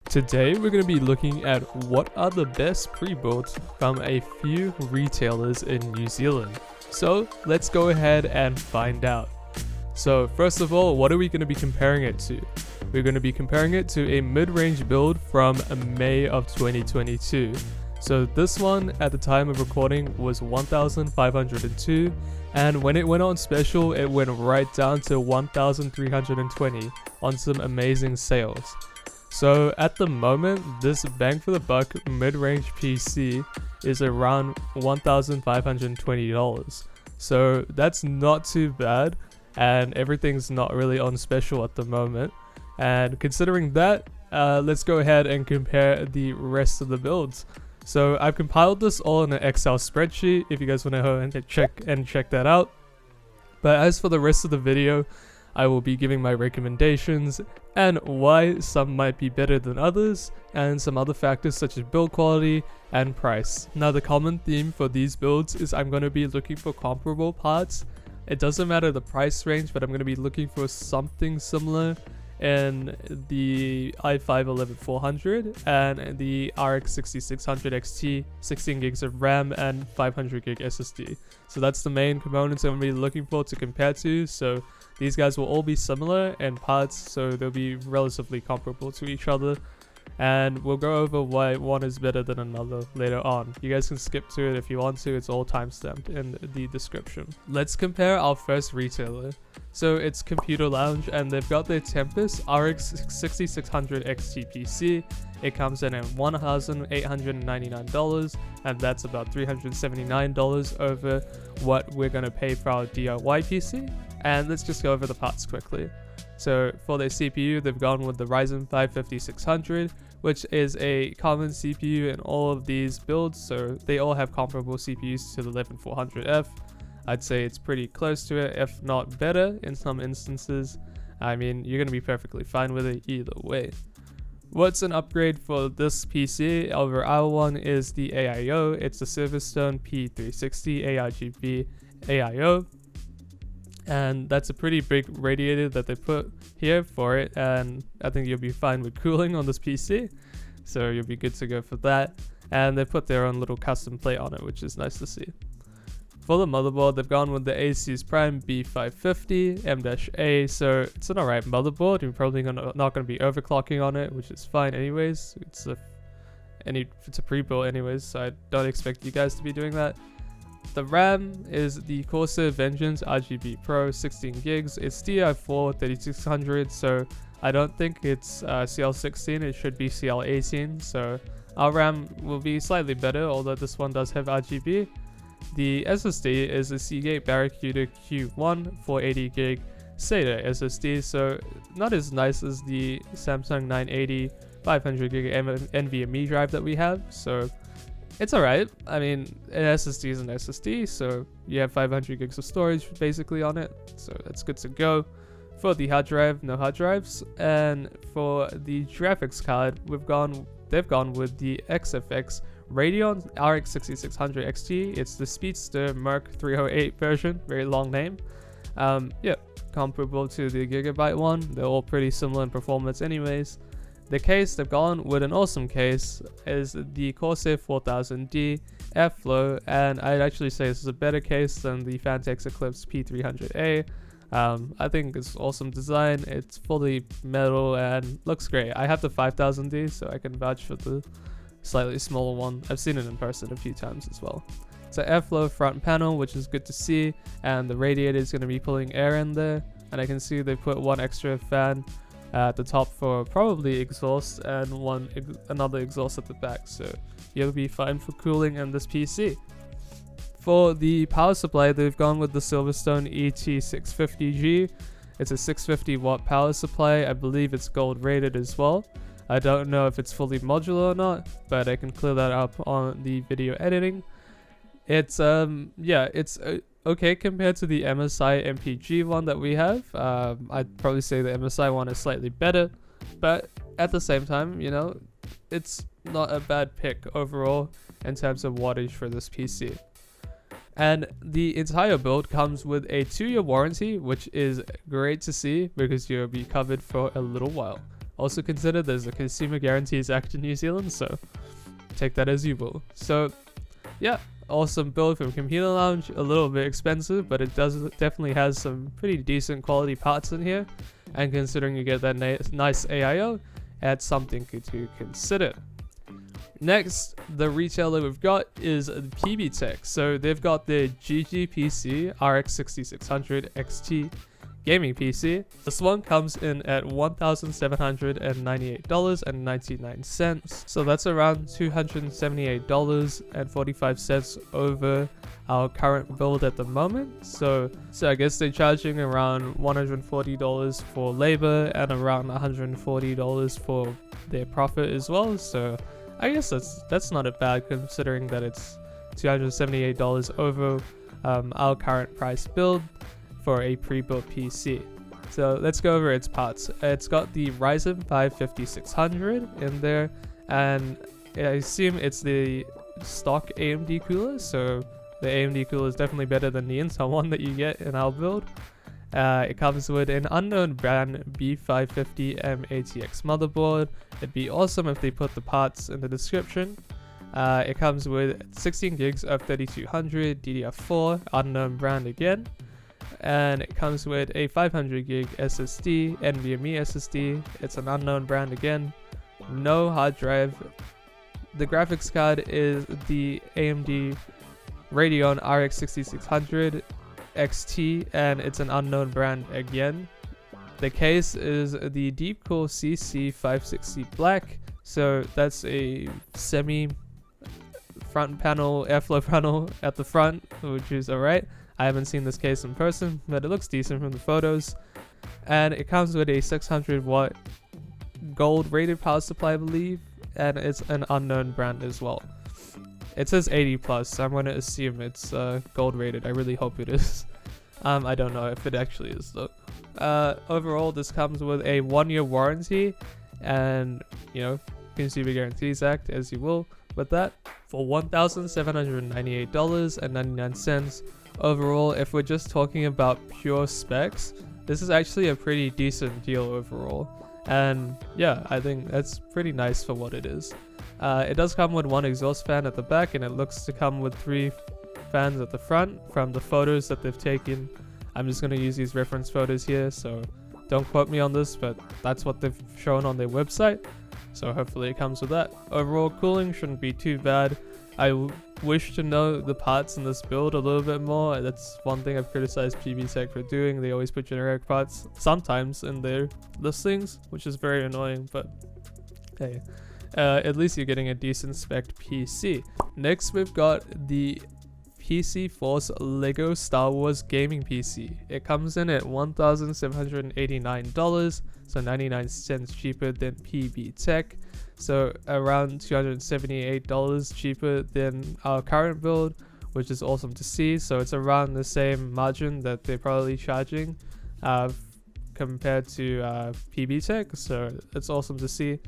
Today we're going to be looking at what are the best pre-builts from a few retailers in New Zealand. So let's go ahead and find out. So first of all, what are we going to be comparing it to? We're going to be comparing it to a mid-range build from May of 2022. So this one at the time of recording was 1,502, and when it went on special it went right down to 1,320 on some amazing sales. So at the moment, this bang for the buck mid-range PC is around $1,520. So that's not too bad, and everything's not really on special at the moment. And considering that, let's go ahead and compare the rest of the builds. So I've compiled this all in an Excel spreadsheet if you guys want to go and check that out. But as for the rest of the video, I will be giving my recommendations and why some might be better than others, and some other factors such as build quality and price. Now the common theme for these builds is I'm going to be looking for comparable parts. It doesn't matter the price range, but I'm going to be looking for something similar in the i5-11400 and the RX 6600 XT, 16 gigs of RAM and 500 gig SSD. So that's the main components I'm going to be looking for to compare to. So these guys will all be similar in parts, so they'll be relatively comparable to each other. And we'll go over why one is better than another later on. You guys can skip to it if you want to, it's all timestamped in the description. Let's compare our first retailer. So it's Computer Lounge, and they've got their Tempest RX 6600 XT PC. It comes in at $1,899, and that's about $379 over what we're going to pay for our DIY PC. And let's just go over the parts quickly. So for their CPU, they've gone with the Ryzen 5 5600, which is a common CPU in all of these builds, so they all have comparable CPUs to the 11400F. I'd say it's pretty close to it, if not better in some instances. I mean, you're going to be perfectly fine with it either way. What's an upgrade for this PC over our one is the AIO. It's the Silverstone P360 ARGB AIO. And that's a pretty big radiator that they put here for it, and I think you'll be fine with cooling on this PC, so you'll be good to go for that. And they put their own little custom plate on it, which is nice to see. For the motherboard, they've gone with the ASUS Prime B550 M-A, so it's an alright motherboard. You're probably not going to be overclocking on it, which is fine anyways. It's a pre-built anyways, so I don't expect you guys to be doing that. The RAM is the Corsair Vengeance RGB Pro 16 gigs. It's DDR4 3600, so I don't think it's CL16, it should be CL18, so our RAM will be slightly better, although this one does have RGB. The SSD is a Seagate Barracuda Q1 480 gig SATA SSD, so not as nice as the Samsung 980 500 gig NVMe drive that we have, so it's alright. I mean, an SSD is an SSD, so you have 500 gigs of storage basically on it, so that's good to go. For the hard drive, no hard drives, and for the graphics card, they've gone with the XFX Radeon RX 6600 XT. It's the Speedster Merc 308 version, very long name. Yeah, comparable to the Gigabyte one. They're all pretty similar in performance anyways. The case they've gone with, an awesome case, is the Corsair 4000D Airflow, and I'd actually say this is a better case than the Fantex Eclipse P300A. I think it's awesome design. It's fully metal and looks great. I have the 5000D, so I can vouch for the slightly smaller one. I've seen it in person a few times as well. It's an airflow front panel, which is good to see, and the radiator is going to be pulling air in there, and I can see they put one extra fan at the top for probably exhaust, and another exhaust at the back, so you'll be fine for cooling in this PC. For the power supply, they've gone with the Silverstone ET650G. It's a 650 watt power supply. I believe it's gold rated as well. I don't know if it's fully modular or not, but I can clear that up on the video editing. It's okay compared to the MSI MPG one that we have. I'd probably say the MSI one is slightly better, but at the same time, you know, it's not a bad pick overall in terms of wattage for this PC. And the entire build comes with a 2-year warranty, which is great to see because you'll be covered for a little while. Also consider there's a Consumer Guarantees Act in New Zealand, so take that as you will. So yeah, awesome build from Computer Lounge. A little bit expensive, but it definitely has some pretty decent quality parts in here, and considering you get that nice AIO, that's something to consider. Next, the retailer we've got is PBTech. So they've got their GG-PC RX 6600 XT gaming PC. This one comes in at $1,798.99. So that's around $278.45 over our current build at the moment. So I guess they're charging around $140 for labor and around $140 for their profit as well. So I guess that's not a bad, considering that it's $278 over our current price build for a pre-built PC. So let's go over its parts. It's got the Ryzen 5 5600 in there, and I assume it's the stock AMD cooler, so the AMD cooler is definitely better than the Intel one that you get in our build. It comes with an unknown brand B550M ATX motherboard. It'd be awesome if they put the parts in the description. It comes with 16 gigs of 3200 DDR4, unknown brand again. And it comes with a 500 gig SSD, NVMe SSD. It's an unknown brand again. No hard drive. The graphics card is the AMD Radeon RX 6600 XT, and it's an unknown brand again. The case is the Deepcool CC560 Black, so that's a semi front panel airflow panel at the front, which is alright. I haven't seen this case in person, but it looks decent from the photos. And it comes with a 600 watt gold rated power supply, I believe, and it's an unknown brand as well. It says 80 plus, so I'm going to assume it's gold rated. I really hope it is. I don't know if it actually is though. Overall, this comes with a 1-year warranty, and Consumer Guarantees Act, as you will with that, for $1,798.99. Overall, if we're just talking about pure specs, this is actually a pretty decent deal overall. And yeah, I think that's pretty nice for what it is. It does come with one exhaust fan at the back, and it looks to come with 3 fans at the front from the photos that they've taken. I'm just going to use these reference photos here, so don't quote me on this, but that's what they've shown on their website. So hopefully it comes with that. Overall, cooling shouldn't be too bad. I wish to know the parts in this build a little bit more. That's one thing I've criticized PBTech for doing. They always put generic parts sometimes in their listings, which is very annoying, but hey, at least you're getting a decent spec PC. Next, we've got the PCForce Lego Star Wars gaming PC. It comes in at $1,789, so 99 cents cheaper than PBTech. So around $278 cheaper than our current build, which is awesome to see. So it's around the same margin that they're probably charging compared to PBTech. So it's awesome to see.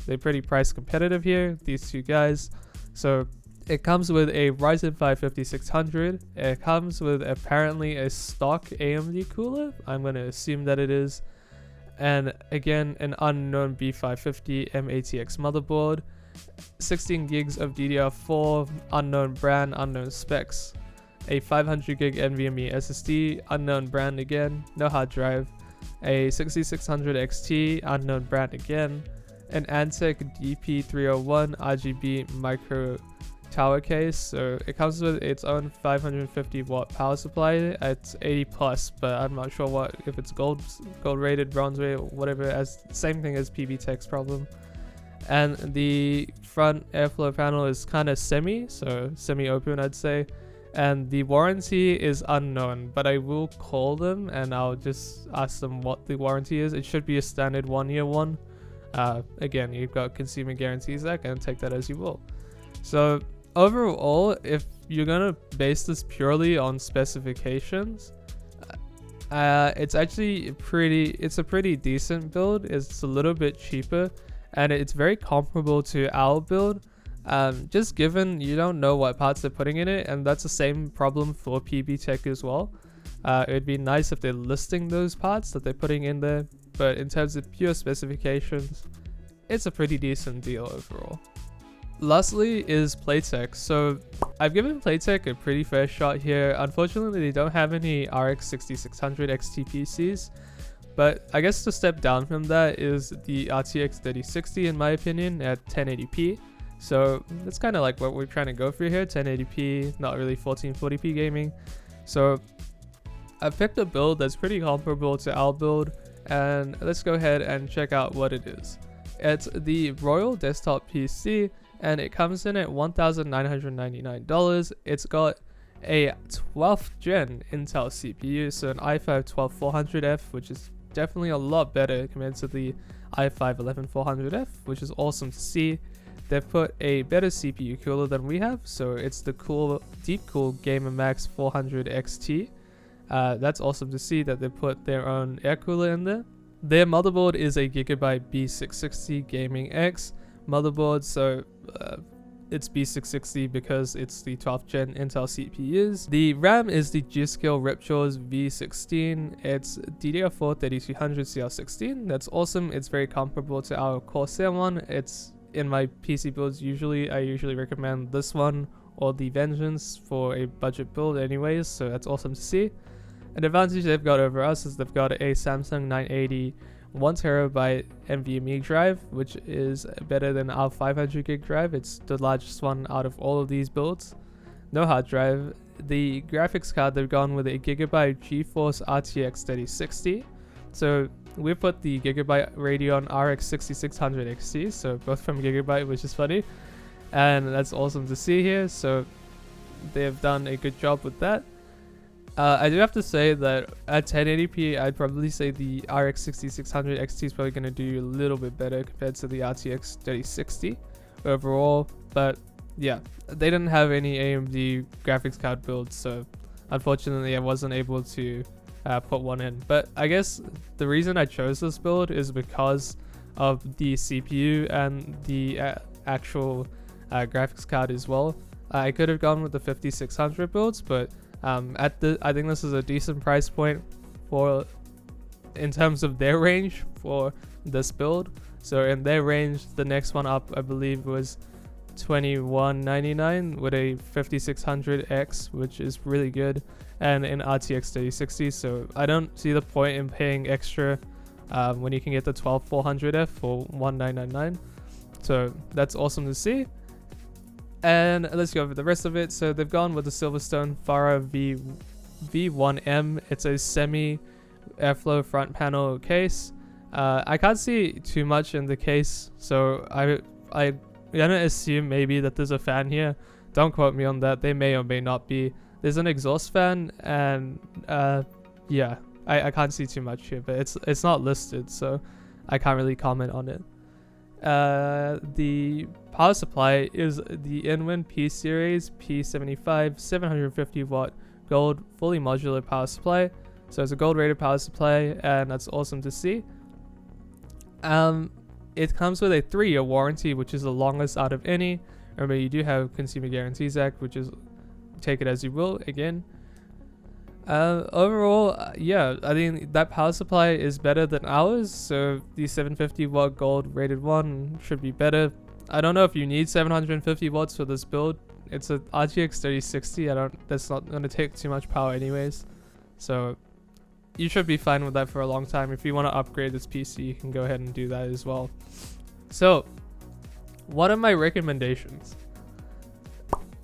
They're pretty price competitive here, these two guys. So it comes with a Ryzen 5 5600. It comes with apparently a stock AMD cooler. I'm going to assume that it is. And again, an unknown B550M ATX motherboard, 16 gigs of DDR4, unknown brand, unknown specs, a 500 gig NVMe SSD, unknown brand again, no hard drive, a 6600 XT, unknown brand again, an Antec DP301 RGB micro tower case. So it comes with its own 550 watt power supply. It's 80 plus, but I'm not sure if it's gold rated, bronze rated, whatever, as same thing as PBTech's problem. And the front airflow panel is kind of semi open, I'd say. And the warranty is unknown, but I will call them and I'll just ask them what the warranty is. It should be a standard 1-year one. Again, you've got Consumer Guarantees Act, and take that as you will. So overall, if you're gonna base this purely on specifications, it's actually a pretty decent build. It's a little bit cheaper, and it's very comparable to our build. Just given you don't know what parts they're putting in it, and that's the same problem for PBTech as well. It'd be nice if they're listing those parts that they're putting in there, but in terms of pure specifications, it's a pretty decent deal overall. Lastly is PlayTech. So I've given PlayTech a pretty fair shot here. Unfortunately, they don't have any RX 6600 XT PCs, but I guess the step down from that is the RTX 3060 in my opinion at 1080p. So that's kind of like what we're trying to go for here, 1080p, not really 1440p gaming. So I've picked a build that's pretty comparable to our build, and let's go ahead and check out what it is. It's the Royal Desktop PC, and it comes in at $1,999. It's got a 12th gen Intel CPU, so an i5-12400F, which is definitely a lot better compared to the i5-11400F, which is awesome to see. They've put a better CPU cooler than we have, so it's the Deepcool GamerMax 400 XT. That's awesome to see that they put their own air cooler in there. Their motherboard is a Gigabyte B660 Gaming X motherboard, so it's B660 because it's the 12th gen Intel CPUs. The RAM is the G.Skill Ripjaws V16. It's DDR4 3200 CL16. That's awesome. It's very comparable to our Corsair one. It's in my PC builds I usually recommend this one or the Vengeance for a budget build anyways, so that's awesome to see. An advantage they've got over us is they've got a Samsung 980 1TB NVMe drive, which is better than our 500GB drive. It's the largest one out of all of these builds. No hard drive. The graphics card, they've gone with a Gigabyte GeForce RTX 3060. So we put the Gigabyte Radeon RX 6600 XT, so both from Gigabyte, which is funny. And that's awesome to see here. So they've done a good job with that. I do have to say that at 1080p, I'd probably say the RX 6600 XT is probably going to do a little bit better compared to the RTX 3060 overall. But yeah, they didn't have any AMD graphics card builds, so unfortunately I wasn't able to put one in. But I guess the reason I chose this build is because of the CPU and the actual graphics card as well. I could have gone with the 5600 builds, but I think this is a decent price point in terms of their range for this build. So in their range, the next one up I believe was $21.99 with a 5600X, which is really good, and an RTX 3060. So I don't see the point in paying extra when you can get the 12400F for $1999. So that's awesome to see. And let's go over the rest of it. So they've gone with the Silverstone Farah V1M. It's a semi airflow front panel case. I can't see too much in the case, so I'm gonna assume maybe that there's a fan here. Don't quote me on that. They may or may not be. There's an exhaust fan, and yeah, I can't see too much here, but it's not listed, so I can't really comment on it. The power supply is the Inwin P Series P75 750 watt gold fully modular power supply. So it's a gold rated power supply, and that's awesome to see. It comes with a 3-year warranty, which is the longest out of any. Remember, you do have Consumer Guarantees Act, which is take it as you will again. Overall, yeah, I think that power supply is better than ours, so the 750 watt gold rated one should be better. I don't know if you need 750 watts for this build. It's a RTX 3060. That's not going to take too much power anyways, so you should be fine with that for a long time. If you want to upgrade this PC, you can go ahead and do that as well. So what are my recommendations?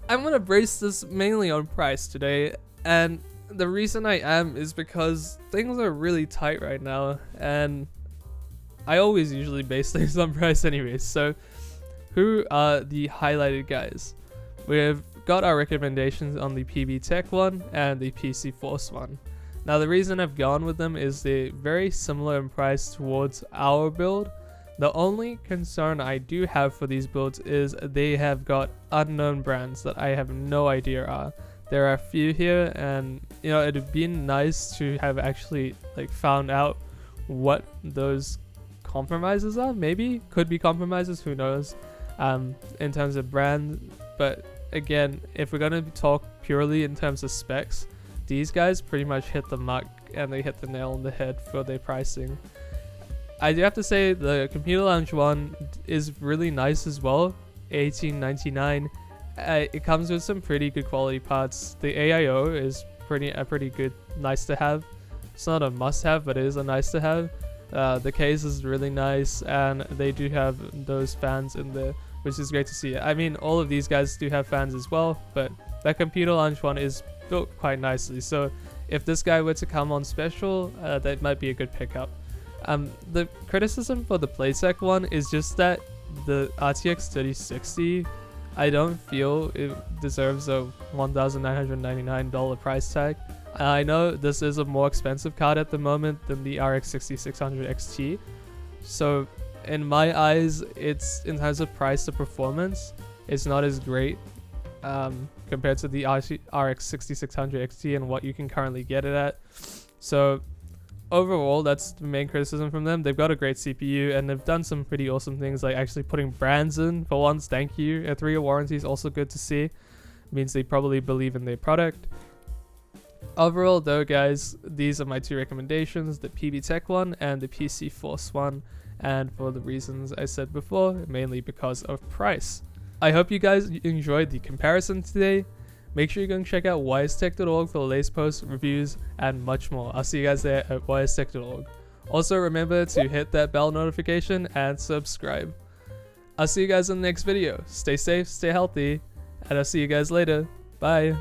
I'm going to base this mainly on price today, and the reason I am is because things are really tight right now, and I always usually base things on price anyways. So who are the highlighted guys? We've got our recommendations on the PBTech one and the PCForce one. Now the reason I've gone with them is they're very similar in price towards our build. The only concern I do have for these builds is they have got unknown brands that I have no idea are. There are a few here, and you know, it'd been nice to have actually like found out what those compromises are. Maybe could be compromises, who knows, in terms of brand. But again, if we're gonna talk purely in terms of specs, these guys pretty much hit the mark and they hit the nail on the head for their pricing. I do have to say the Computer Lounge one is really nice as well, $18.99. It comes with some pretty good quality parts. The AIO is pretty good, nice to have. It's not a must-have, but it is a nice to have. The case is really nice, and they do have those fans in there, which is great to see. I mean, all of these guys do have fans as well, but that Computer Lounge one is built quite nicely. So if this guy were to come on special, that might be a good pickup. The criticism for the PlayTech one is just that the RTX 3060, I don't feel it deserves a $1,999 price tag. I know this is a more expensive card at the moment than the RX 6600 XT, so in my eyes, it's in terms of price to performance, it's not as great compared to the RX 6600 XT and what you can currently get it at. So overall, that's the main criticism from them. They've got a great CPU and they've done some pretty awesome things, like actually putting brands in for once. Thank you. A 3-year warranty is also good to see. It means they probably believe in their product. Overall though, guys, these are my 2 recommendations, the PBTech one and the PCForce one, and for the reasons I said before, mainly because of price. I hope you guys enjoyed the comparison today. Make sure you go and check out wisetech.org for the latest posts, reviews, and much more. I'll see you guys there at wisetech.org. Also remember to hit that bell notification and subscribe. I'll see you guys in the next video. Stay safe, stay healthy, and I'll see you guys later. Bye.